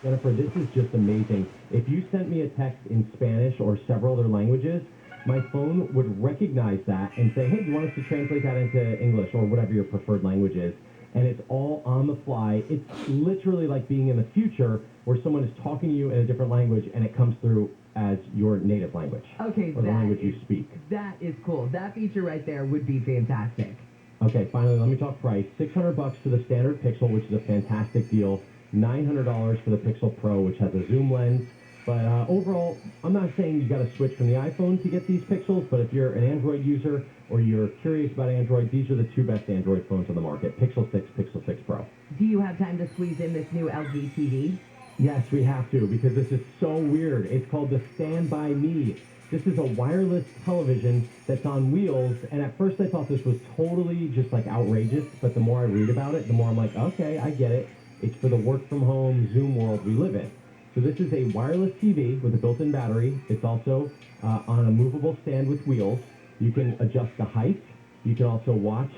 Jennifer, this is just amazing. If you sent me a text in Spanish or several other languages, my phone would recognize that and say, hey, do you want us to translate that into English or whatever your preferred language is? And it's all on the fly. It's literally like being in the future where someone is talking to you in a different language and it comes through as your native language. Okay, or the language you speak. That is cool. That feature right there would be fantastic. Okay, finally, let me talk price. $600 for the standard Pixel, which is a fantastic deal. $900 for the Pixel Pro, which has a zoom lens. But overall, I'm not saying you got to switch from the iPhone to get these Pixels, but if you're an Android user or you're curious about Android, these are the two best Android phones on the market, Pixel 6, Pixel 6 Pro. Do you have time to squeeze in this new LG TV? Yes, we have to, because this is so weird. It's called the Stand By Me. This is a wireless television that's on wheels, and at first I thought this was totally just like outrageous, but the more I read about it, the more I'm like, okay, I get it. It's for the work-from-home Zoom world we live in. So this is a wireless TV with a built-in battery. It's also on a movable stand with wheels. You can adjust the height. You can also watch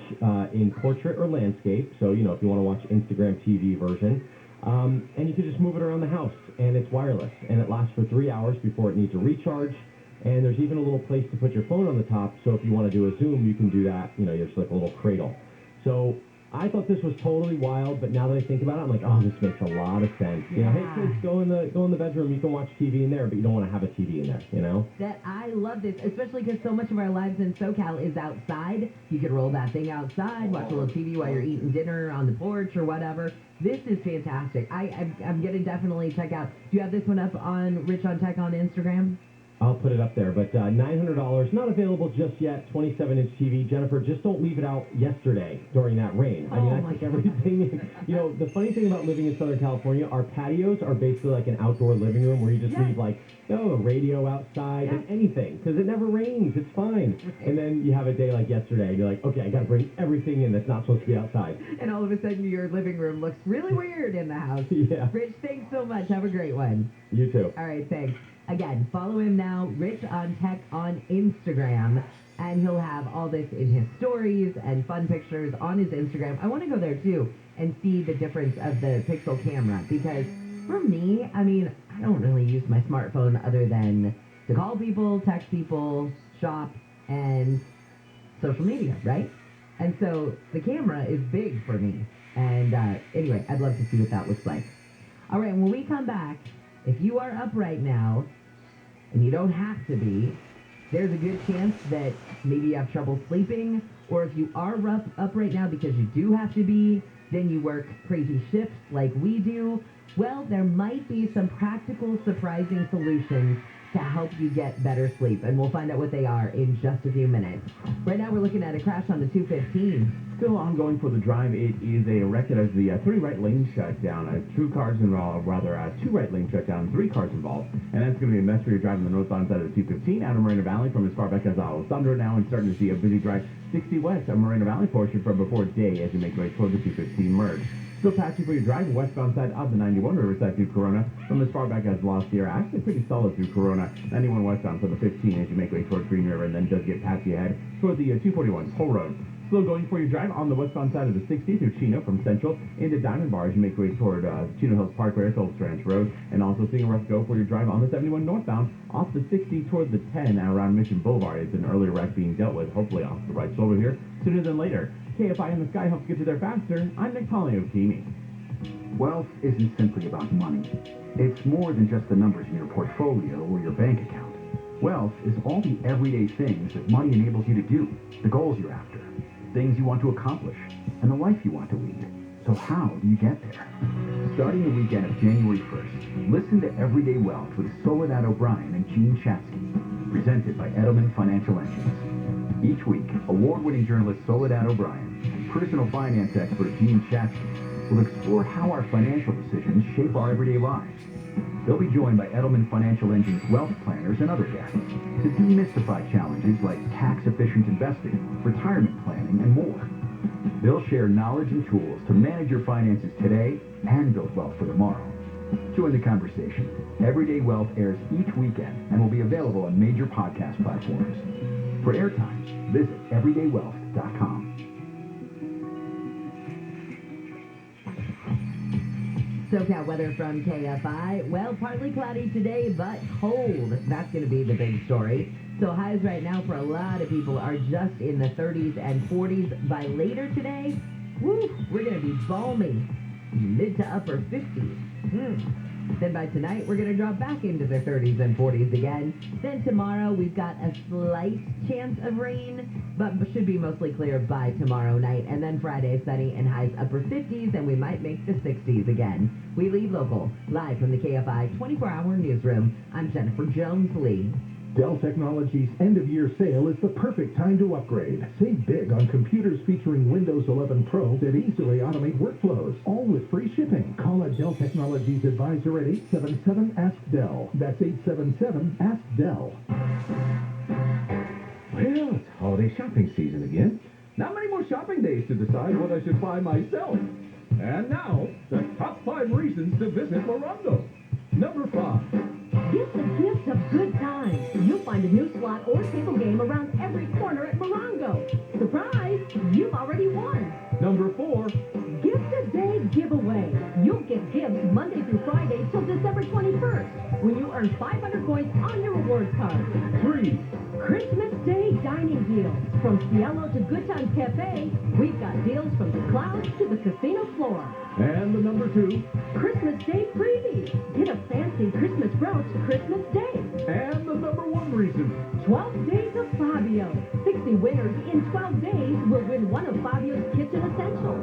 in portrait or landscape. So, you know, if you want to watch Instagram TV version. And you can just move it around the house, and it's wireless. And it lasts for 3 hours before it needs a recharge. And there's even a little place to put your phone on the top. So if you want to do a Zoom, you can do that. You know, there's like a little cradle. So I thought this was totally wild, but now that I think about it, I'm like, oh, this makes a lot of sense. You know, hey kids, go in the bedroom. You can watch TV in there, but you don't want to have a TV in there. You know. That I love this, especially because so much of our lives in SoCal is outside. You could roll that thing outside, watch a little TV while you're eating dinner on the porch or whatever. This is fantastic. I'm gonna definitely check out. Do you have this one up on Rich on Tech on Instagram? I'll put it up there, but $900, not available just yet, 27-inch TV. Jennifer, just don't leave it out yesterday during that rain. I mean, I think everything, you know, the funny thing about living in Southern California, our patios are basically like an outdoor living room where you just leave like, a radio outside and anything, because it never rains. It's fine. And then you have a day like yesterday, and you're like, okay, I got to bring everything in that's not supposed to be outside. And all of a sudden, your living room looks really weird in the house. Yeah. Rich, thanks so much. Have a great one. You too. All right, thanks. Again, follow him now, Rich on Tech on Instagram, and he'll have all this in his stories and fun pictures on his Instagram. I want to go there, too, and see the difference of the Pixel camera, because for me, I mean, I don't really use my smartphone other than to call people, text people, shop, and social media, right? And so the camera is big for me. And anyway, I'd love to see what that looks like. All right, when we come back, if you are up right now, and you don't have to be, there's a good chance that maybe you have trouble sleeping, or if you are up right now because you do have to be, then you work crazy shifts like we do, well, there might be some practical, surprising solutions to help you get better sleep, and we'll find out what they are in just a few minutes. Right now, we're looking at a crash on the 215. Still ongoing for the drive. It is a wreck that has the 3 right lanes shut down, 2 cars involved, rather 2 right lanes shut down, 3 cars involved, and that's going to be a mess for your driving the northbound side of the 215 out of Moreno Valley from as far back as Alessandro now, and starting to see a busy drive 60 west of Moreno Valley portion from before day as you make your way toward the 215 merge. Still patchy for your drive westbound side of the 91 Riverside through Corona from as far back as La Sierra. Actually pretty solid through Corona. 91 westbound for the 15 as you make your way toward Green River, and then does get patchy ahead toward the 241 Toll Road. Slow going for your drive on the westbound side of the 60 through Chino from Central into Diamond Bar as you make your way toward Chino Hills Parkway or Phillips Ranch Road, and also seeing a rough go for your drive on the 71 northbound off the 60 toward the 10 around Mission Boulevard. It's an earlier wreck being dealt with, hopefully off the right shoulder here sooner than later. KFI in the Sky helps get you there faster. I'm Nick Colley of Teamy. Wealth isn't simply about money. It's more than just the numbers in your portfolio or your bank account. Wealth is all the everyday things that money enables you to do, the goals you're after, things you want to accomplish, and the life you want to lead. So how do you get there? Starting the weekend of January 1st, listen to Everyday Wealth with Soledad O'Brien and Gene Chatsky, presented by Edelman Financial Engines. Each week, award-winning journalist Soledad O'Brien and personal finance expert Gene Chatsky will explore how our financial decisions shape our everyday lives. They'll be joined by Edelman Financial Engine's wealth planners and other guests to demystify challenges like tax-efficient investing, retirement planning, and more. They'll share knowledge and tools to manage your finances today and build wealth for tomorrow. Join the conversation. Everyday Wealth airs each weekend and will be available on major podcast platforms. For airtime, visit everydaywealth.com. SoCal weather from KFI. Well, partly cloudy today, but cold. That's going to be the big story. So highs right now for a lot of people are just in the 30s and 40s. By later today, woo, we're going to be balmy. Mid to upper 50s. Then by tonight, we're going to drop back into the 30s and 40s again. Then tomorrow, we've got a slight chance of rain, but should be mostly clear by tomorrow night. And then Friday, sunny and highs upper 50s, and we might make the 60s again. We lead local, live from the KFI 24-hour newsroom. I'm Jennifer Jones-Lee. Dell Technologies' end-of-year sale is the perfect time to upgrade. Save big on computers featuring Windows 11 Pro that easily automate workflows, all with free shipping. Call a Dell Technologies advisor at 877-ASK-DELL. That's 877-ASK-DELL. Well, it's holiday shopping season again. Not many more shopping days to decide what I should buy myself. And now, the top 5 reasons to visit Morongo. Number 5. Get the gift of good times. You'll find a new slot or table game around every corner at Morongo. Surprise! You've already won. Number 4. Gift a Day giveaway. You'll get gifts Monday through Friday till December 21st when you earn 500 points on your rewards card. 3. Christmas Day dining deals. From Cielo to Good Times Cafe, we've got deals from the clouds to the casino floor. And the number 2. Christmas Day freebies. Get a fancy Christmas brooch Christmas Day. And the number 1 reason. 12 days of Fabio. 60 winners in 12 days will win one of Fabio's kitchen essentials.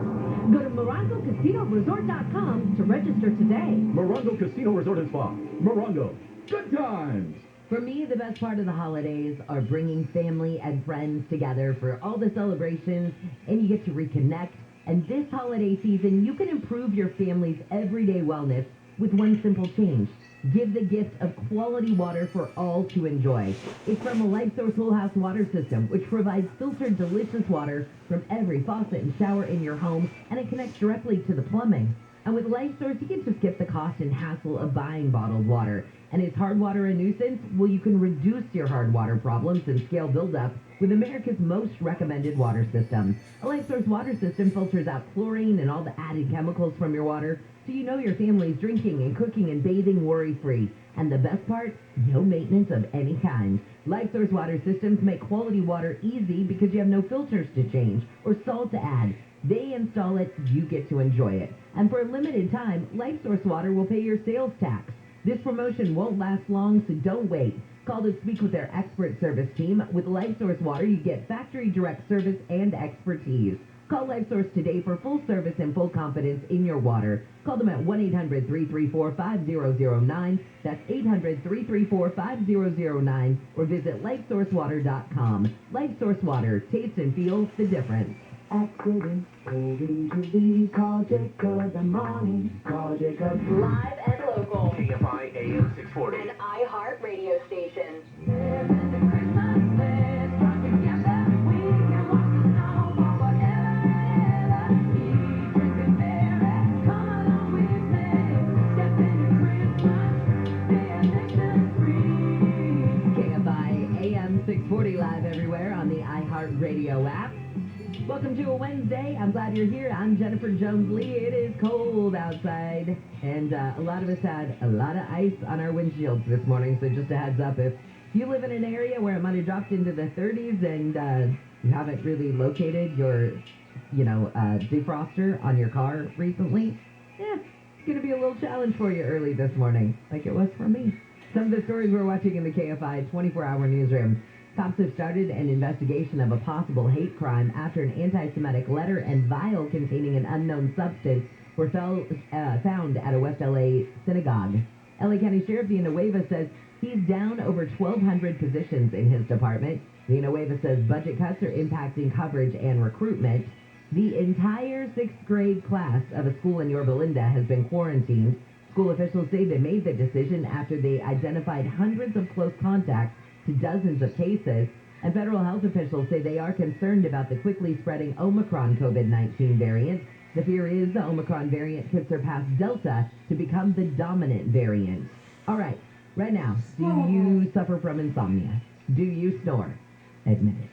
Go to MorongoCasinoResort.com to register today. Morongo Casino Resort and Spa. Morongo. Good times. For me, the best part of the holidays are bringing family and friends together for all the celebrations, and you get to reconnect. And this holiday season, you can improve your family's everyday wellness with one simple change. Give the gift of quality water for all to enjoy. It's from a LifeSource Whole House water system, which provides filtered, delicious water from every faucet and shower in your home, and it connects directly to the plumbing. And with LifeSource, you can just skip the cost and hassle of buying bottled water. And is hard water a nuisance? Well, you can reduce your hard water problems and scale buildup with America's most recommended water system. A LifeSource water system filters out chlorine and all the added chemicals from your water, so you know your family's drinking and cooking and bathing worry-free. And the best part? No maintenance of any kind. LifeSource water systems make quality water easy because you have no filters to change or salt to add. They install it, you get to enjoy it. And for a limited time, LifeSource Water will pay your sales tax. This promotion won't last long, so don't wait. Call to speak with their expert service team. With LifeSource Water, you get factory direct service and expertise. Call LifeSource today for full service and full confidence in your water. Call them at 1-800-334-5009. That's 800-334-5009. Or visit LifeSourceWater.com. LifeSource Water. Taste and feel the difference. Accident, moving to the call Jacob and Monty. Call Jacob. Live and local. KFI AM 640. An iHeart radio station. KFI AM 640 live everywhere on the iHeart Radio app. Welcome to a Wednesday. I'm glad you're here. I'm Jennifer Jones-Lee. It is cold outside, and a lot of us had a lot of ice on our windshields this morning, so just a heads up, if you live in an area where it might have dropped into the 30s and you haven't really located your, defroster on your car recently, it's going to be a little challenge for you early this morning, like it was for me. Some of the stories we're watching in the KFI 24-hour newsroom. Cops have started an investigation of a possible hate crime after an anti-Semitic letter and vial containing an unknown substance were found at a West LA synagogue. LA County Sheriff Villanueva says he's down over 1,200 positions in his department. Villanueva says budget cuts are impacting coverage and recruitment. The entire 6th grade class of a school in Yorba Linda has been quarantined. School officials say they made the decision after they identified hundreds of close contacts to dozens of cases, and federal health officials say they are concerned about the quickly spreading Omicron COVID-19 variant. The fear is the Omicron variant could surpass Delta to become the dominant variant. All right, right now, do you suffer from insomnia? Do you snore? Admit it.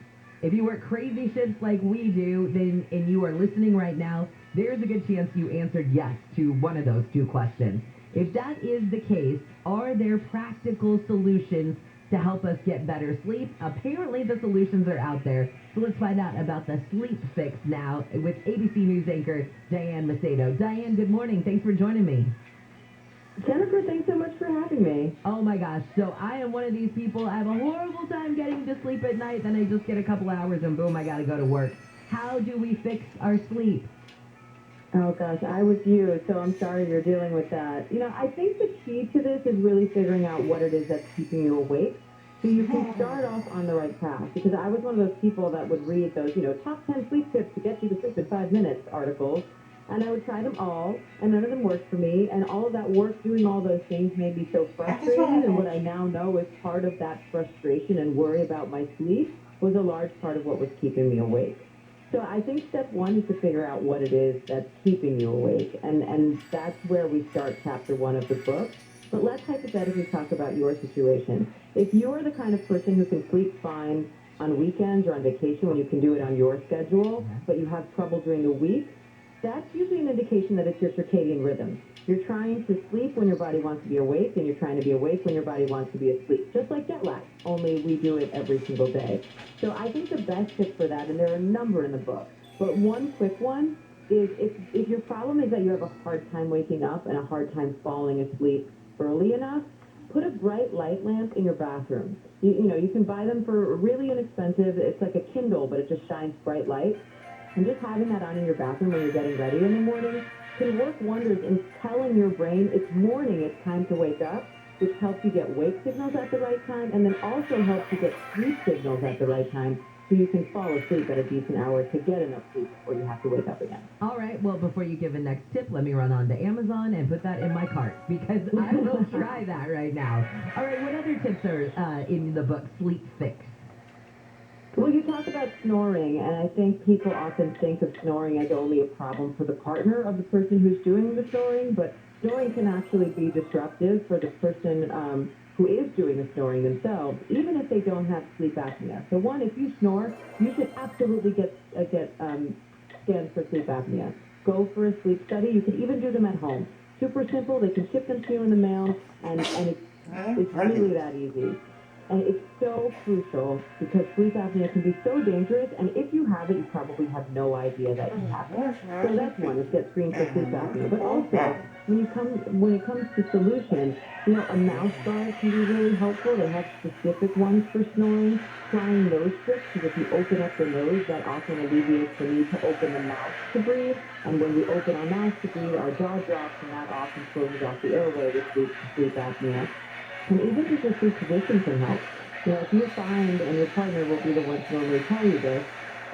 If you work crazy shifts like we do, then and you are listening right now, there's a good chance you answered yes to one of those two questions. If that is the case, are there practical solutions to help us get better sleep? Apparently the solutions are out there. So let's find out about the sleep fix now with ABC News anchor Diane Macedo. Diane, good morning. Thanks for joining me. Jennifer, thanks so much for having me. Oh my gosh, so I am one of these people. I have a horrible time getting to sleep at night, then I just get a couple hours and boom, I gotta go to work. How do we fix our sleep? Oh gosh, I was you, so I'm sorry you're dealing with that. You know, I think the key to this is really figuring out what it is that's keeping you awake. So you can start off on the right path, because I was one of those people that would read those, top 10 sleep tips to get you to sleep in 5 minutes articles. And I would try them all, and none of them worked for me. And all of that work doing all those things made me so frustrated. And what I now know is part of that frustration and worry about my sleep was a large part of what was keeping me awake. So I think step one is to figure out what it is that's keeping you awake. And that's where we start chapter 1 of the book. But let's hypothetically talk about your situation. If you're the kind of person who can sleep fine on weekends or on vacation when you can do it on your schedule, but you have trouble during the week, that's usually an indication that it's your circadian rhythm. You're trying to sleep when your body wants to be awake, and you're trying to be awake when your body wants to be asleep. Just like jet lag, only we do it every single day. So I think the best tip for that, and there are a number in the book, but one quick one is if your problem is that you have a hard time waking up and a hard time falling asleep early enough, put a bright light lamp in your bathroom. You can buy them for really inexpensive. It's like a Kindle, but it just shines bright light. And just having that on in your bathroom when you're getting ready in the morning can work wonders in telling your brain it's morning, it's time to wake up, which helps you get wake signals at the right time, and then also helps you get sleep signals at the right time so you can fall asleep at a decent hour to get enough sleep before you have to wake up again. All right, well, before you give a next tip, let me run on to Amazon and put that in my cart, because I will try that right now. All right, what other tips are in the book Sleep Fix? Well, you talk about snoring, and I think people often think of snoring as only a problem for the partner of the person who's doing the snoring, but snoring can actually be disruptive for the person who is doing the snoring themselves, even if they don't have sleep apnea. So one, if you snore, you should absolutely get scanned for sleep apnea. Go for a sleep study. You can even do them at home. Super simple. They can ship them to you in the mail, and it's really that easy. And it's so crucial because sleep apnea can be so dangerous, and if you have it, you probably have no idea that you have it. So that's one, is get screened for sleep apnea. But also, when it comes to solutions, a mouth guard can be really helpful. They have specific ones for snoring. Trying nose strips, because if you open up the nose, that often alleviates the need to open the mouth to breathe. And when we open our mouth to breathe, our jaw drops, and that often closes off the airway with sleep apnea. And even just a sleep position can help. If you find, and your partner will be the one to normally tell you this,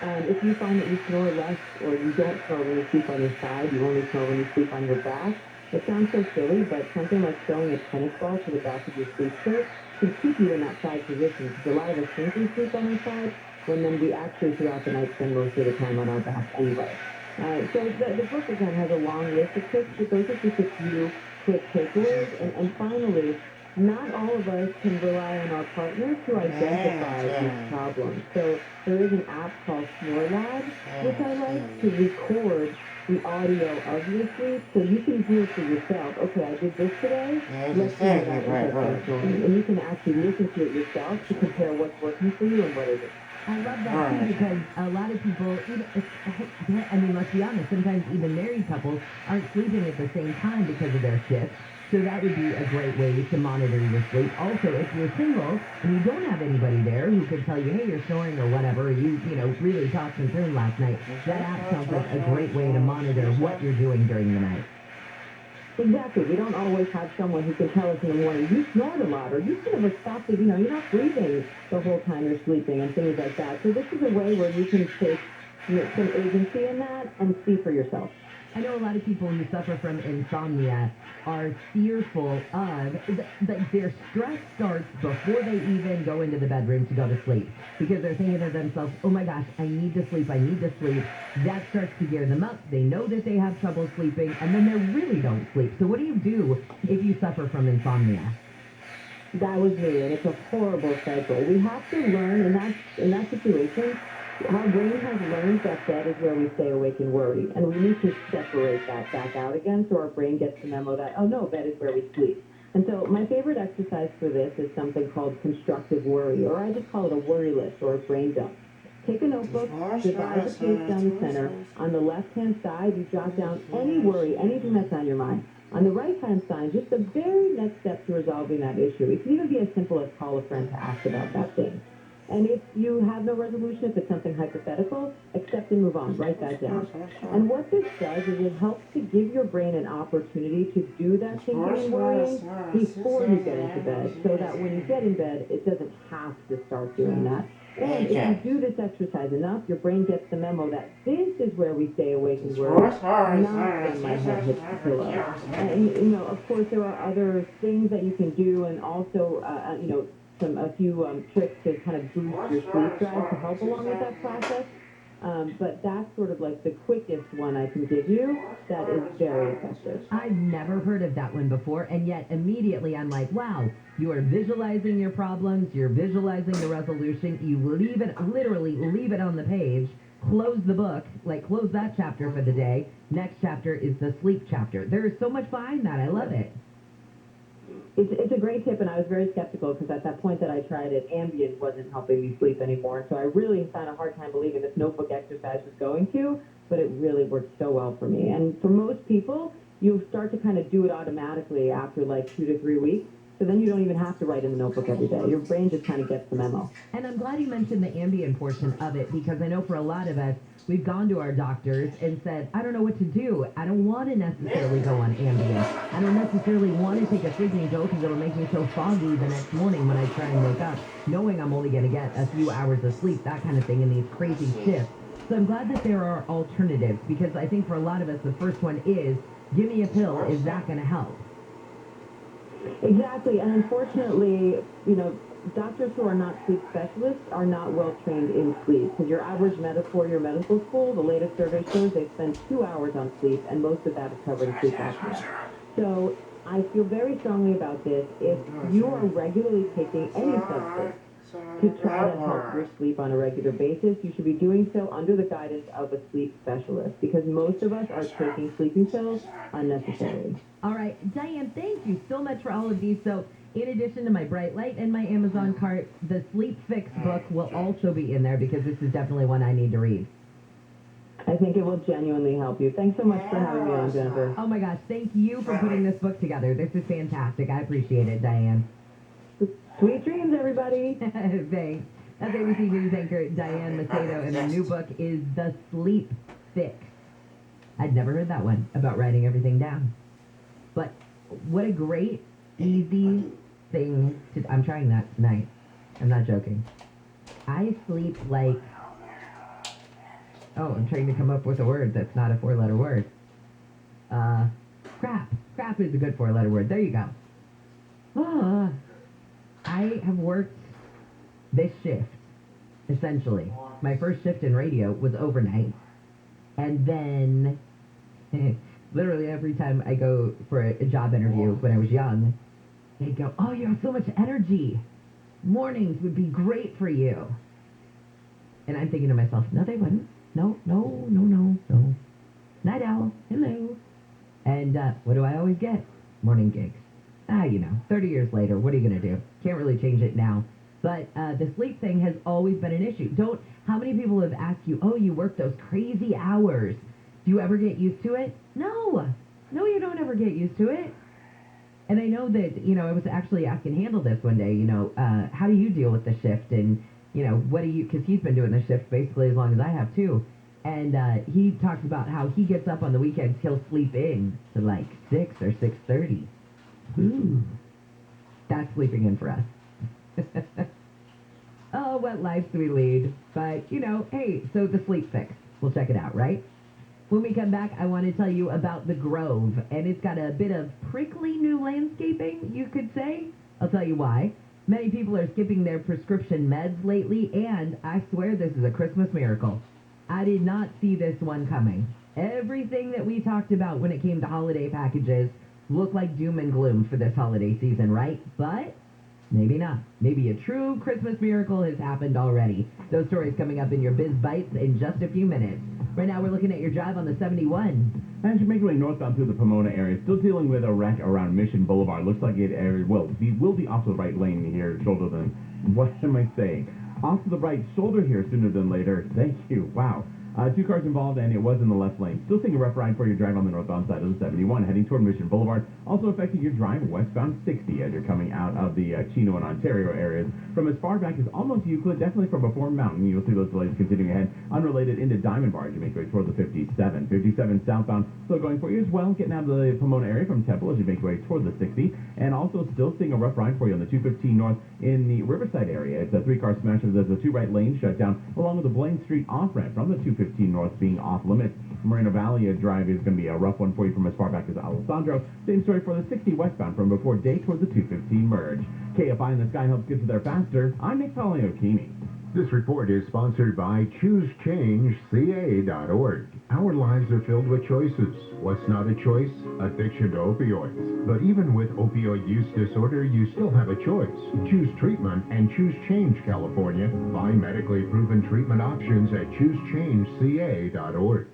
if you find that you snore less or you don't snore when you sleep on your side, you only snore when you sleep on your back, it sounds so silly, but something like throwing a tennis ball to the back of your sleep shirt can keep you in that side position. Because a lot of us think we sleep on our side, when then we actually throughout the night spend most of the time on our back anyway. So the book, again, has a long list of tips, but those are just a few quick takeaways. And finally, not all of us can rely on our partner to identify these problems. So there is an app called Snore Lab, which I like, to record the audio of your sleep, so you can hear for yourself, okay, I did this today, let's see how that was snoring. And you can actually listen to it yourself to compare what's working for you and what isn't. I love that too, because a lot of people, let's be honest, sometimes even married couples aren't sleeping at the same time because of their shifts. So that would be a great way to monitor your sleep. Also, if you're single and you don't have anybody there who can tell you, hey, you're snoring or whatever, or you really tossed and turned last night, that app sounds like a great way to monitor what you're doing during the night. Exactly. We don't always have someone who can tell us in the morning, you snored a lot, or you should have stopped it, you're not breathing the whole time you're sleeping, and things like that. So this is a way where you can take some agency in that and see for yourself. I know a lot of people who suffer from insomnia are fearful of, that their stress starts before they even go into the bedroom to go to sleep. Because they're thinking to themselves, oh my gosh, I need to sleep. That starts to gear them up. They know that they have trouble sleeping, and then they really don't sleep. So what do you do if you suffer from insomnia? That was me, and it's a horrible cycle. We have to learn in that situation Our brain has learned that bed is where we stay awake and worry, and we need to separate that back out again so our brain gets the memo that, oh no, bed is where we sleep. And so my favorite exercise for this is something called Constructive Worry, or I just call it a worry list or a brain dump. Take a notebook, divide the page down the center. On the left-hand side, you jot down any worry, anything that's on your mind. On the right-hand side, just the very next step to resolving that issue. It can even be as simple as call a friend to ask about that thing. And if you have no resolution, if it's something hypothetical, accept and move on. Write that down. And what this does is it helps to give your brain an opportunity to do that thinking and worrying before you get into bed, so that when you get in bed, it doesn't have to start doing that. And if you do this exercise enough, your brain gets the memo that this is where we stay awake and worry, not when my head hits the pillow. And, you know, of course, there are other things that you can do, and also, you know, a few tricks to kind of boost your sleep drive to help along with that process. But that's sort of like the quickest one I can give you that is very effective. I've never heard of that one before, and yet immediately I'm like, wow, you are visualizing your problems, you're visualizing the resolution, you leave it, literally leave it on the page, close the book, like close that chapter for the day. Next chapter is the sleep chapter. There is so much behind that. I love it. It's a great tip, and I was very skeptical because at that point that I tried it, Ambien wasn't helping me sleep anymore. So I really found a hard time believing this notebook exercise was going to, but it really worked so well for me. And for most people, you'll start to kind of do it automatically after like 2 to 3 weeks. So then you don't even have to write in the notebook every day. Your brain just kind of gets the memo. And I'm glad you mentioned the Ambien portion of it, because I know for a lot of us, we've gone to our doctors and said, I don't know what to do. I don't want to necessarily go on Ambien. I don't necessarily want to take a sleeping pill because it'll make me so foggy the next morning when I try and wake up, knowing I'm only going to get a few hours of sleep, that kind of thing, in these crazy shifts. So I'm glad that there are alternatives, because I think for a lot of us, the first one is, give me a pill. Is that going to help? Exactly, and unfortunately, you know, doctors who are not sleep specialists are not well trained in sleep. Because your average four-year medical school, the latest survey shows they spend 2 hours on sleep, and most of that is covered in sleep apnea. So I feel very strongly about this. If you are regularly taking any substance to try to help your sleep on a regular basis, you should be doing so under the guidance of a sleep specialist, because most of us are taking sleeping pills unnecessarily. All right, Diane, thank you so much for all of these. So in addition to my Bright Light and my Amazon cart, the Sleep Fix book will also be in there, because this is definitely one I need to read. I think it will genuinely help you. Thanks so much for having me on, Jennifer. Oh my gosh, thank you for putting this book together. This is fantastic. I appreciate it, Diane. Sweet dreams, everybody. Thanks. That's ABC News anchor Diane Macedo, and the new book is The Sleep Fix. I'd never heard that one about writing everything down. But what a great, easy thing to... I'm trying that tonight. I'm not joking. I sleep like... Oh, I'm trying to come up with a word that's not a 4-letter word. Crap. Crap is a good 4-letter word. There you go. I have worked this shift, essentially. My first shift in radio was overnight. And then, literally every time I go for a job interview when I was young, they'd go, oh, you have so much energy. Mornings would be great for you. And I'm thinking to myself, no, they wouldn't. No. Night owl, hello. And what do I always get? Morning gigs. You know, 30 years later, what are you going to do? Can't really change it now. But the sleep thing has always been an issue. How many people have asked you, oh, you work those crazy hours. Do you ever get used to it? No, you don't ever get used to it. And I know that, you know, I was actually asking Handel this one day, you know, how do you deal with the shift? And, you know, because he's been doing the shift basically as long as I have too. And he talks about how he gets up on the weekends, he'll sleep in to like 6 or 6:30. Ooh, that's sleeping in for us. Oh, what lives we lead. But, you know, hey, so the Sleep Fix. We'll check it out, right? When we come back, I want to tell you about the Grove. And it's got a bit of prickly new landscaping, you could say. I'll tell you why. Many people are skipping their prescription meds lately, and I swear this is a Christmas miracle. I did not see this one coming. Everything that we talked about when it came to holiday packages looked like doom and gloom for this holiday season, right? But Maybe not. Maybe a true Christmas miracle has happened already. Those stories coming up in your Biz Bites in just a few minutes. Right now, we're looking at your drive on the 71. As you make your way northbound through the Pomona area, still dealing with a wreck around Mission Boulevard. Looks like it will be off to the right lane here, shoulder than, what am I saying? Off to the right shoulder here sooner than later. Thank you. Wow. Two cars involved, and it was in the left lane. Still seeing a rough ride for your drive on the northbound side of the 71, heading toward Mission Boulevard. Also affecting your drive westbound 60 as you're coming out of the Chino and Ontario areas. From as far back as almost Euclid, definitely from before Mountain. You'll see those delays continuing ahead. Unrelated into Diamond Bar as you make your way toward the 57. 57 southbound, still going for you as well. Getting out of the Pomona area from Temple as you make your way toward the 60. And also still seeing a rough ride for you on the 215 north in the Riverside area. It's a three-car smash. There's a two right lane shut down along with the Blaine Street off-ramp from the 215 north being off limits. Moreno Valley drive is going to be a rough one for you from as far back as Alessandro. Same story for the 60 westbound from before day toward the 215 merge. KFI and the Sky helps get you there faster. I'm Nick Poliokini. This report is sponsored by ChooseChangeCA.org. Our lives are filled with choices. What's not a choice? Addiction to opioids. But even with opioid use disorder, you still have a choice. Choose treatment and choose Change California. Find medically proven treatment options at ChooseChangeCA.org.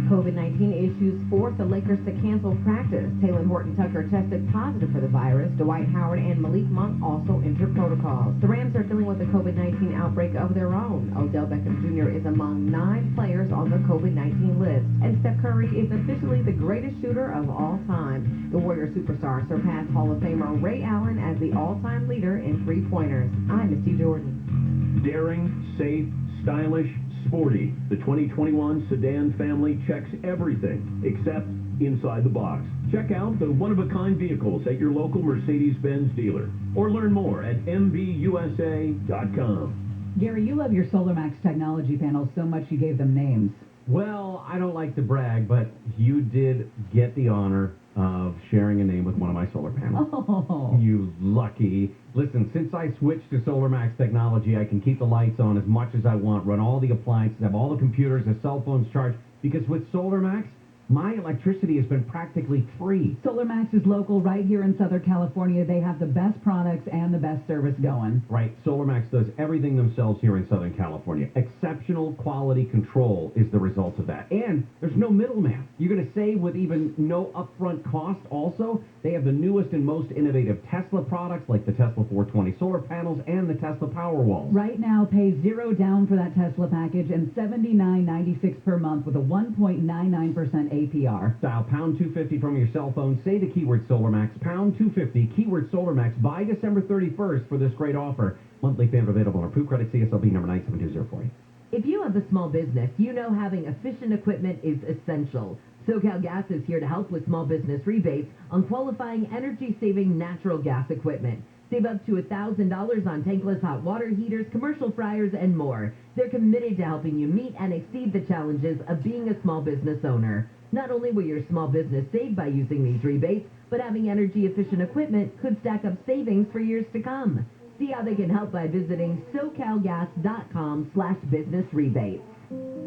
COVID-19 issues forced the Lakers to cancel practice. Taylor Horton-Tucker tested positive for the virus. Dwight Howard and Malik Monk also entered protocols. The Rams are dealing with a COVID-19 outbreak of their own. Odell Beckham Jr. is among 9 players on the COVID-19 list. And Steph Curry is officially the greatest shooter of all time. The Warrior superstar surpassed Hall of Famer Ray Allen as the all-time leader in three-pointers. I'm Misty Jordan. Daring, safe, stylish, sporty. The 2021 sedan family checks everything except inside the box. Check out the one-of-a-kind vehicles at your local Mercedes-Benz dealer or learn more at MBUSA.com. Gary, you love your SolarMax technology panels so much you gave them names. Well, I don't like to brag, but you did get the honor of sharing a name with one of my solar panels. Oh. You lucky. Listen, since I switched to SolarMax technology, I can keep the lights on as much as I want, run all the appliances, have all the computers, the cell phones charged, because with SolarMax, my electricity has been practically free. SolarMax is local right here in Southern California. They have the best products and the best service going. Right. SolarMax does everything themselves here in Southern California. Exceptional quality control is the result of that. And there's no middleman. You're going to save with even no upfront cost also. They have the newest and most innovative Tesla products like the Tesla 420 solar panels and the Tesla Powerwalls. Right now, pay $0 down for that Tesla package and $79.96 per month with a 1.99% APR. Dial pound 250 from your cell phone. Say the keyword SolarMax, pound 250, keyword SolarMax by December 31st for this great offer. Monthly plan available on approved credit CSLB number 9720 for you. If you have a small business, you know having efficient equipment is essential. SoCal Gas is here to help with small business rebates on qualifying energy-saving natural gas equipment. Save up to $1,000 on tankless hot water heaters, commercial fryers, and more. They're committed to helping you meet and exceed the challenges of being a small business owner. Not only will your small business save by using these rebates, but having energy-efficient equipment could stack up savings for years to come. See how they can help by visiting SoCalGas.com/business rebates.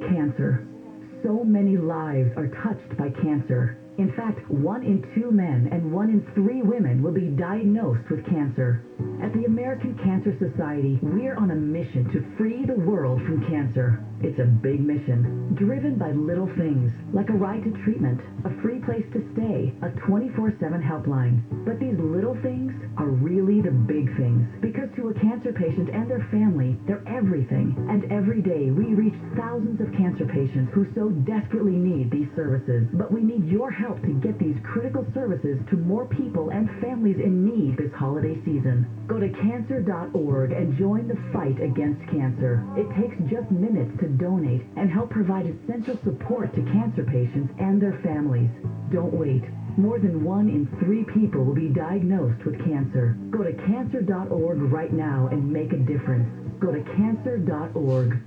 Cancer. So many lives are touched by cancer. In fact, 1 in 2 men and 1 in 3 women will be diagnosed with cancer. At the American Cancer Society, we're on a mission to free the world from cancer. It's a big mission, driven by little things, like a ride to treatment, a free place to stay, a 24/7 helpline. But these little things are really the big things, because to a cancer patient and their family, they're everything. And every day, we reach thousands of cancer patients who so desperately need these services. But we need your help to get these critical services to more people and families in need this holiday season. Go to cancer.org and join the fight against cancer. It takes just minutes to donate and help provide essential support to cancer patients and their families. Don't wait. More than 1 in 3 people will be diagnosed with cancer. Go to cancer.org right now and make a difference. Go to cancer.org.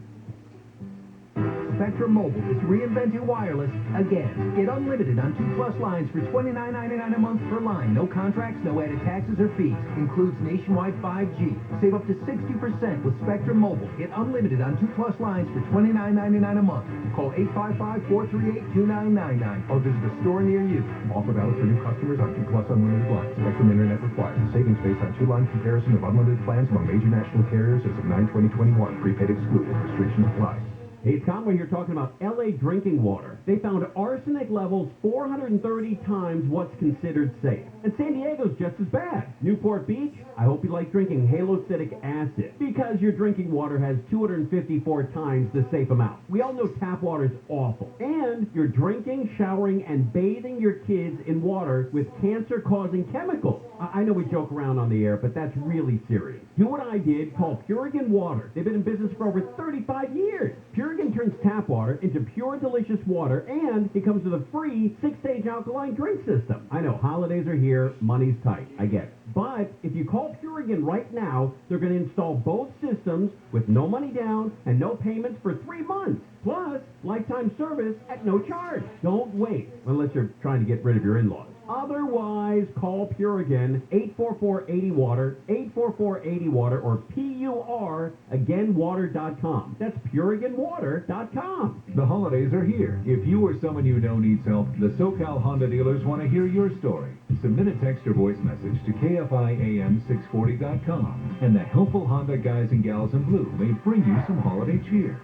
Spectrum Mobile is reinventing wireless again. Get unlimited on 2+ lines for $29.99 a month per line. No contracts, no added taxes or fees. Includes nationwide 5G. Save up to 60% with Spectrum Mobile. Get unlimited on 2+ lines for $29.99 a month. Call 855-438-2999 or visit a store near you. Offer valid for new customers on 2+ unlimited lines. Spectrum Internet required. Savings based on 2-line comparison of unlimited plans among major national carriers as of 9/20/21. Prepaid excluded. Restrictions apply. Hey, it's Conway here talking about L.A. drinking water. They found arsenic levels 430 times what's considered safe. And San Diego's just as bad. Newport Beach, I hope you like drinking halocytic acid, because your drinking water has 254 times the safe amount. We all know tap water's awful. And you're drinking, showering, and bathing your kids in water with cancer-causing chemicals. I know we joke around on the air, but that's really serious. Do what I did, call Purigan Water. They've been in business for over 35 years. Purigan turns tap water into pure, delicious water, and it comes with a free 6-stage alkaline drink system. I know, holidays are here, money's tight, I get it. But if you call Purigan right now, they're going to install both systems with no money down and no payments for 3 months. Plus, lifetime service at no charge. Don't wait, unless you're trying to get rid of your in-laws. Otherwise, call Purigan, 844-80-WATER, 844-80-WATER, or PUR, again, water.com. That's PuriganWater.com. The holidays are here. If you or someone you know needs help, the SoCal Honda dealers want to hear your story. Submit a text or voice message to KFIAM640.com, and the helpful Honda guys and gals in blue may bring you some holiday cheer.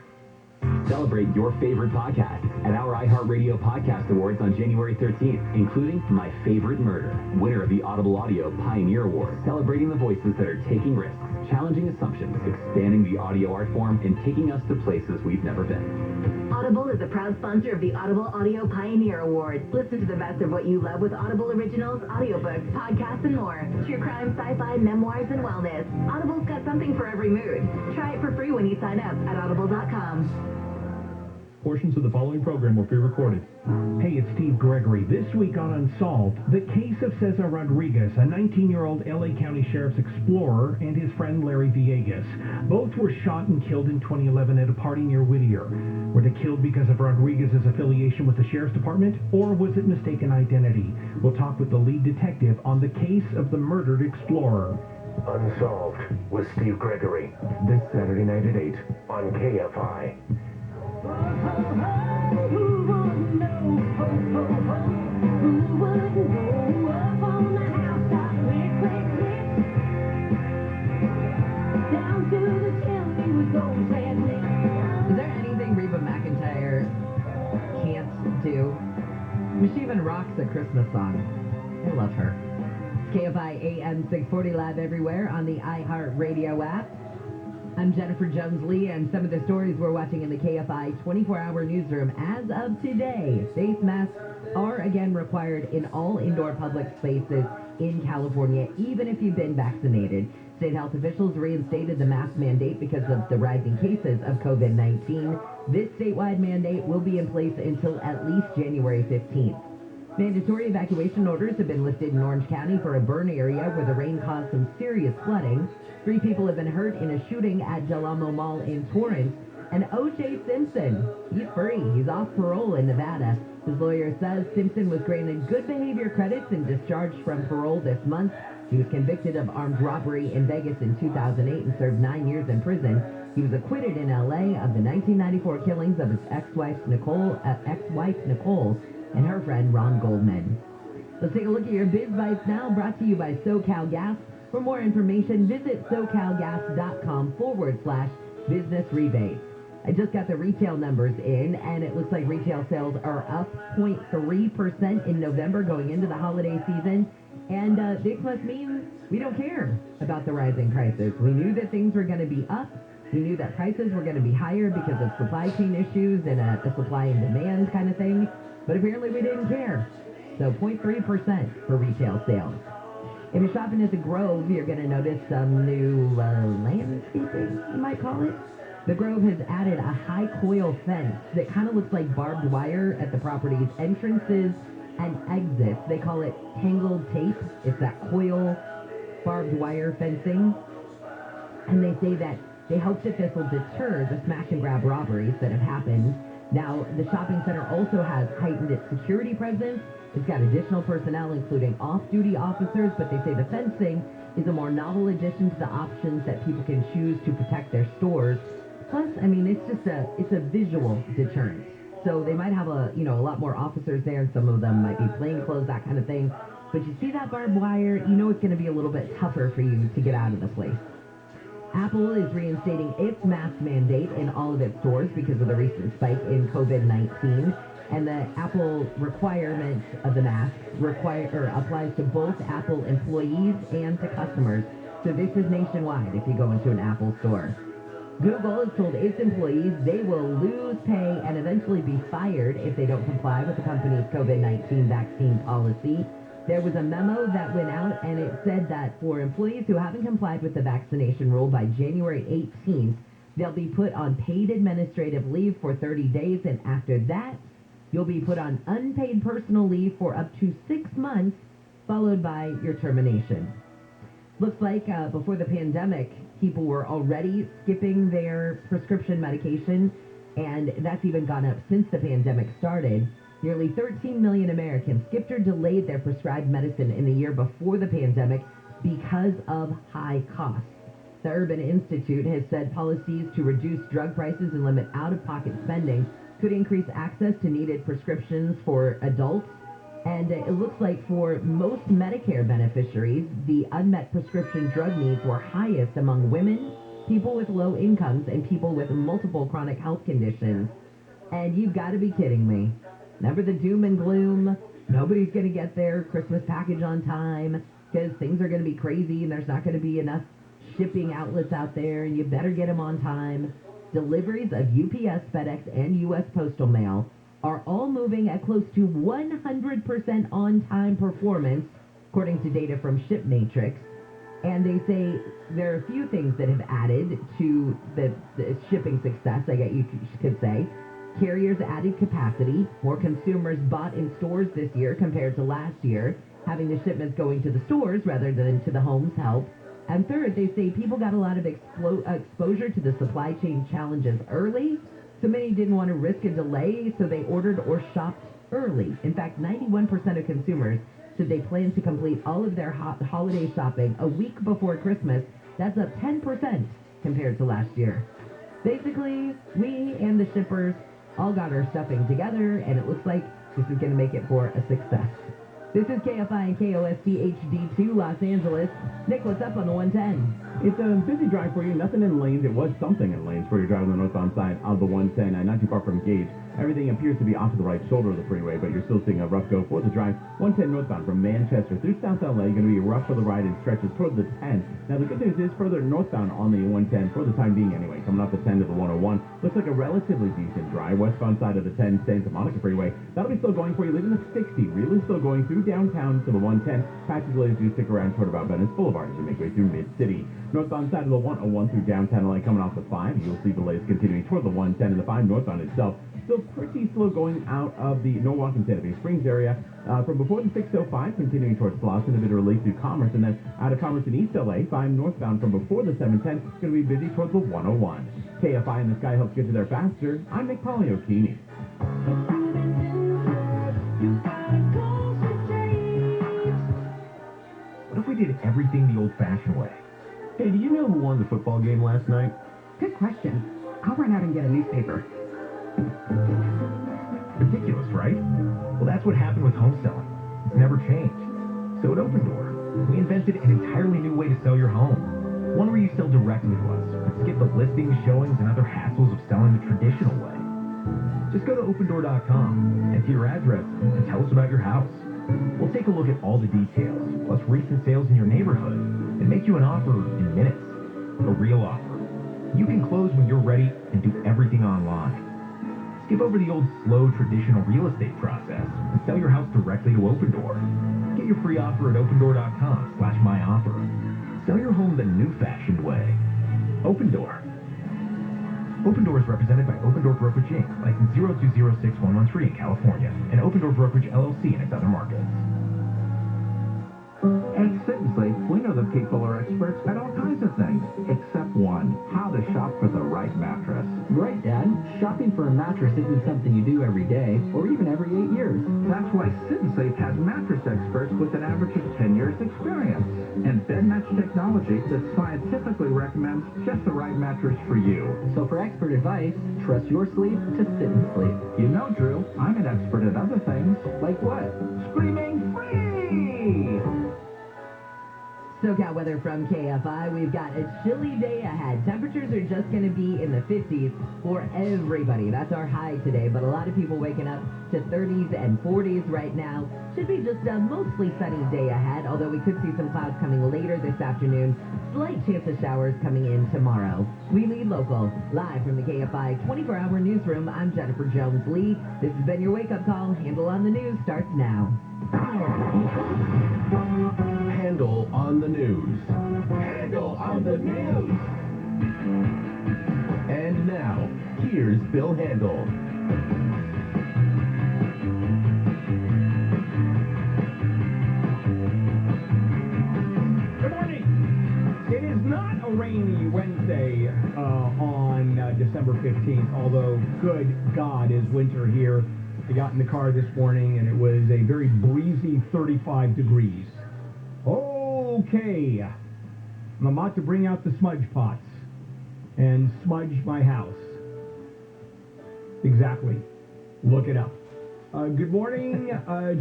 Celebrate your favorite podcast at our iHeartRadio Podcast Awards on January 13th, including My Favorite Murder, winner of the Audible Audio Pioneer Award, celebrating the voices that are taking risks, challenging assumptions, expanding the audio art form, and taking us to places we've never been. Audible is a proud sponsor of the Audible Audio Pioneer Award. Listen to the best of what you love with Audible originals, audiobooks, podcasts, and more. True crime, sci-fi, memoirs, and wellness. Audible's got something for every mood. Try it for free when you sign up at audible.com. Portions of the following program will be recorded. Hey, it's Steve Gregory. This week on Unsolved, the case of Cesar Rodriguez, a 19-year-old L.A. County Sheriff's explorer, and his friend Larry Villegas. Both were shot and killed in 2011 at a party near Whittier. Were they killed because of Rodriguez's affiliation with the Sheriff's Department, or was it mistaken identity? We'll talk with the lead detective on the case of the murdered explorer. Unsolved with Steve Gregory. This Saturday night at 8 on KFI. Is there anything Reba McEntire can't do? She even rocks a Christmas song. I love her. KFI AM 640 Lab everywhere on the iHeartRadio app. I'm Jennifer Jones-Lee, and some of the stories we're watching in the KFI 24-hour newsroom as of today. Face masks are again required in all indoor public spaces in California, even if you've been vaccinated. State health officials reinstated the mask mandate because of the rising cases of COVID-19. This statewide mandate will be in place until at least January 15th. Mandatory evacuation orders have been lifted in Orange County for a burn area where the rain caused some serious flooding. 3 people have been hurt in a shooting at Del Amo Mall in Torrance. And O.J. Simpson, he's free. He's off parole in Nevada. His lawyer says Simpson was granted good behavior credits and discharged from parole this month. He was convicted of armed robbery in Vegas in 2008 and served 9 years in prison. He was acquitted in L.A. of the 1994 killings of his ex-wife Nicole and her friend Ron Goldman. Let's take a look at your Biz Bites now, brought to you by SoCal Gas. For more information, visit SoCalGas.com/business rebate. I just got the retail numbers in, and it looks like retail sales are up 0.3% in November going into the holiday season. And this must mean we don't care about the rising prices. We knew that things were going to be up. We knew that prices were going to be higher because of supply chain issues and a supply and demand kind of thing. But apparently we didn't care. So 0.3% for retail sales. If you're shopping at the Grove, you're going to notice some new landscaping, you might call it. The Grove has added a high coil fence that kind of looks like barbed wire at the property's entrances and exits. They call it tangled tape. It's that coil barbed wire fencing. And they say that they hope that this will deter the smash and grab robberies that have happened Now, the shopping center also has heightened its security presence. It's got additional personnel, including off-duty officers, but they say the fencing is a more novel addition to the options that people can choose to protect their stores. Plus, I mean, it's a visual deterrent. So they might have a lot more officers there, and some of them might be plainclothes, that kind of thing. But you see that barbed wire, you know it's going to be a little bit tougher for you to get out of the place. Apple is reinstating its mask mandate in all of its stores because of the recent spike in COVID-19. And the Apple requirement of the mask applies to both Apple employees and to customers. So this is nationwide if you go into an Apple store. Google has told its employees they will lose pay and eventually be fired if they don't comply with the company's COVID-19 vaccine policy. There was a memo that went out, and it said that for employees who haven't complied with the vaccination rule by January 18th, they'll be put on paid administrative leave for 30 days, and after that, you'll be put on unpaid personal leave for up to 6 months, followed by your termination. Looks like before the pandemic, people were already skipping their prescription medication, and that's even gone up since the pandemic started. Nearly 13 million Americans skipped or delayed their prescribed medicine in the year before the pandemic because of high costs. The Urban Institute has said policies to reduce drug prices and limit out-of-pocket spending could increase access to needed prescriptions for adults. And it looks like for most Medicare beneficiaries, the unmet prescription drug needs were highest among women, people with low incomes, and people with multiple chronic health conditions. And you've got to be kidding me. Remember the doom and gloom? Nobody's going to get their Christmas package on time because things are going to be crazy and there's not going to be enough shipping outlets out there, and you better get them on time. Deliveries of UPS, FedEx, and U.S. Postal Mail are all moving at close to 100% on-time performance, according to data from ShipMatrix. And they say there are a few things that have added to the shipping success, I guess you could say. Carriers added capacity. More consumers bought in stores this year compared to last year, having the shipments going to the stores rather than to the homes help. And third, they say people got a lot of exposure to the supply chain challenges early. So many didn't want to risk a delay, so they ordered or shopped early. In fact, 91% of consumers said they plan to complete all of their holiday shopping a week before Christmas. That's up 10% compared to last year. Basically, we and the shippers all got our stuffing together, and it looks like this is going to make it for a success. This is KFI and KOST HD2 Los Angeles. Nick, what's up on the 110? It's a busy drive for you. Nothing in lanes. It was something in lanes for your drive on the northbound side of the 110, not too far from Gage. Everything appears to be off to the right shoulder of the freeway, but you're still seeing a rough go for the drive. 110 northbound from Manchester through South LA, going to be rough for the ride and stretches toward the 10. Now, the good news is further northbound on the 110, for the time being anyway, coming off the 10 to the 101. Looks like a relatively decent drive. Westbound side of the 10, Santa Monica Freeway. That'll be still going for you, leaving the 60. Really still going through downtown to the 110. Patches delays do stick around toward about Venice Boulevard as you make way through Mid-City. Northbound side of the 101 through downtown LA coming off the 5. You'll see delays continuing toward the 110 and the 5 northbound itself. Still pretty slow going out of the Norwalk and Santa Fe Springs area from before the 605, continuing towards Slauson, a bit of relief through Commerce, and then out of Commerce in East LA, 5 northbound from before the 710, going to be busy towards the 101. KFI and the Sky helps get you there faster. I'm Nick Polly-O'Keene. What if we did everything the old-fashioned way? Hey, do you know who won the football game last night? Good question. I'll run out and get a newspaper. Ridiculous, right? Well, that's what happened with home selling. It's never changed. So at Open Door, we invented an entirely new way to sell your home. One where you sell directly to us, but skip the listings, showings, and other hassles of selling the traditional way. Just go to opendoor.com, enter your address, and tell us about your house. We'll take a look at all the details, plus recent sales in your neighborhood, and make you an offer in minutes. A real offer. You can close when you're ready and do everything online. Skip over the old, slow, traditional real estate process and sell your house directly to Open Door. Get your free offer at opendoor.com/myoffer. Sell your home the new-fashioned way. Open Door. Open Door is represented by Open Door Brokerage Inc., license 0206113 in California, and Open Door Brokerage LLC in its other markets. At Sit and Sleep, we know that people are experts at all kinds of things, except one, how to shop for the right mattress. Great, Dad. Shopping for a mattress isn't something you do every day or even every 8 years. That's why Sit and Sleep has mattress experts with an average of 10 years experience and bed match technology that scientifically recommends just the right mattress for you. So for expert advice, trust your sleep to Sit and Sleep. You know, Drew, I'm an expert at other things. Like what? Screaming free! SoCal weather from KFI. We've got a chilly day ahead. Temperatures are just going to be in the 50s for everybody. That's our high today, but a lot of people waking up to 30s and 40s right now. Should be just a mostly sunny day ahead, although we could see some clouds coming later this afternoon. Slight chance of showers coming in tomorrow. We lead local. Live from the KFI 24-hour newsroom, I'm Jennifer Jones-Lee. This has been your wake-up call. Handle on the News starts now. Handle on the News. Handle on the News. And now, here's Bill Handel. Good morning. It is not a rainy Wednesday on December 15th, although, good God, is winter here. I got in the car this morning, and it was a very breezy 35 degrees. Okay, I'm about to bring out the smudge pots and smudge my house. Exactly. Look it up. Good morning,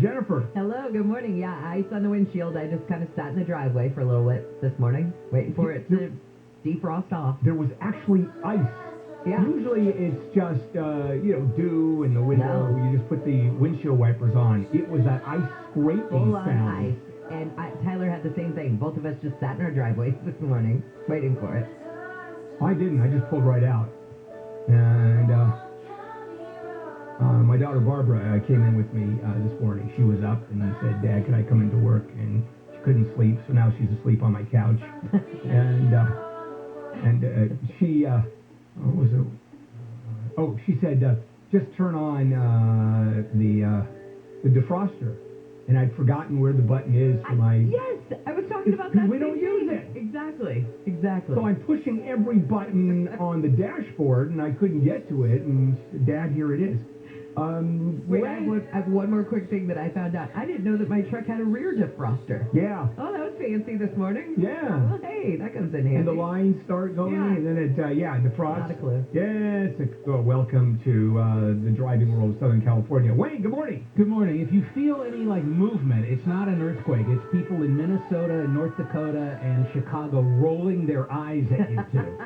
Jennifer. Hello, good morning. Yeah, ice on the windshield. I just kind of sat in the driveway for a little bit this morning, waiting for it to defrost off. There was actually ice. Yeah. Usually it's just, dew in the window. No. You just put the windshield wipers on. It was that ice scraping Full on sound. ice. And Tyler had the same thing. Both of us just sat in our driveways this morning, waiting for it. I didn't. I just pulled right out. And my daughter Barbara came in with me this morning. She was up and said, "Dad, can I come into work?" And she couldn't sleep, so now she's asleep on my couch. and she, what was it? Oh, she said, just turn on the defroster. And I'd forgotten where the button is for my... Yes, I was talking about that. We don't use it. Exactly. So I'm pushing every button on the dashboard, and I couldn't get to it. And Dad, here it is. Wait, I have one more quick thing that I found out. I didn't know that my truck had a rear defroster. Yeah. Oh, that was fancy this morning. Yeah. Well, hey, that comes in handy. And the lines start going, and then it, defrosts. Not a clue. Yes. Welcome to the driving world of Southern California. Wayne, good morning. Good morning. If you feel any, movement, it's not an earthquake. It's people in Minnesota and North Dakota and Chicago rolling their eyes at you, too.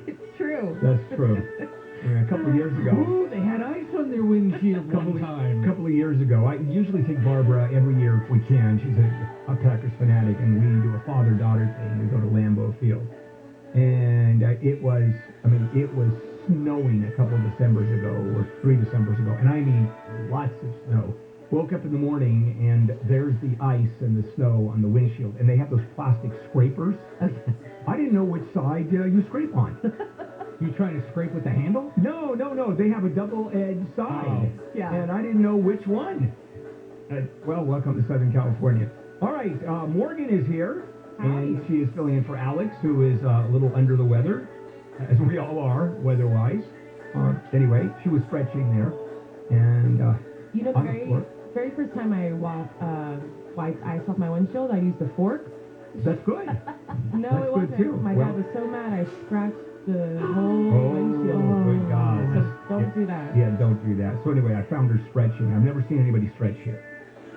It's true. That's true. A couple of years ago. Ooh, they had ice on their windshield one time. A couple of years ago. I usually take Barbara every year if we can. She's a Packers fanatic, and we do a father-daughter thing. We go to Lambeau Field. And it was snowing a couple of Decembers ago, or 3 Decembers ago. And I mean, lots of snow. Woke up in the morning, and there's the ice and the snow on the windshield. And they have those plastic scrapers. I didn't know which side you scrape on. You trying to scrape with the handle? No. They have a double-edged side. Oh, yeah. And I didn't know which one. Welcome to Southern California. All right, Morgan is here. Hi. And she is filling in for Alex, who is a little under the weather, as we all are, weather-wise. Anyway, she was stretching there. And very first time I wiped ice off my windshield, I used a fork. That's good. No, That's it wasn't. good too. My dad was so mad I scratched the whole windshield. Good God. So don't do that. Yeah, don't do that. So anyway, I found her stretching. I've never seen anybody stretch here.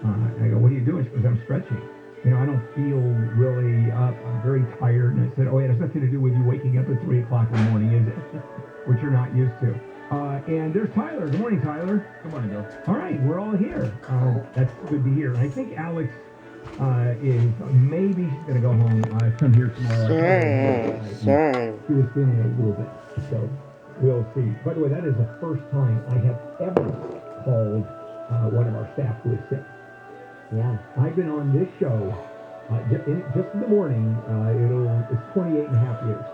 I go, "What are you doing?" She goes, "I'm stretching. I don't feel really up. I'm very tired." And I said, "Oh, yeah, it has nothing to do with you waking up at 3 o'clock in the morning, is it?" Which you're not used to. And there's Tyler. Good morning, Tyler. Good morning, Bill. All right, we're all here. That's good to hear. I think Alex is maybe she's going to go home. Come here tomorrow. Sorry. She was feeling a little bit, so we'll see. By the way, that is the first time I have ever called one of our staff who is sick. Yeah. I've been on this show just in the morning. It's 28 and a half years.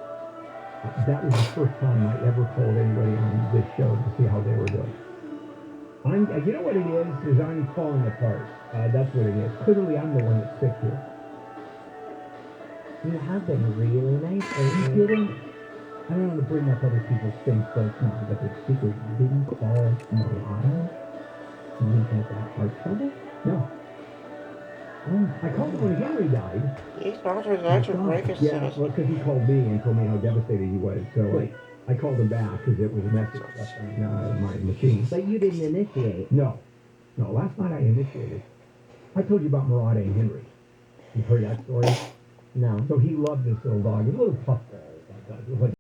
That was the first time I ever called anybody on this show to see how they were doing. You know what it is I'm falling apart. That's what it is. Clearly, I'm the one that's sick here. You have been really nice. You kidding? I don't want to bring up other people's things, but it's not like it's secret. You didn't call Mariah when he had that heart trouble? No. I called him when Henry died. These doctors are to break his Yeah, well, because he called me and told me how devastated he was. So I called him back because it was a message on my machine. But you didn't initiate. No. No, last night I initiated. I told you about Murad and Henry. You heard that story? No. So he loved this little dog. It was a little pup dog. It was like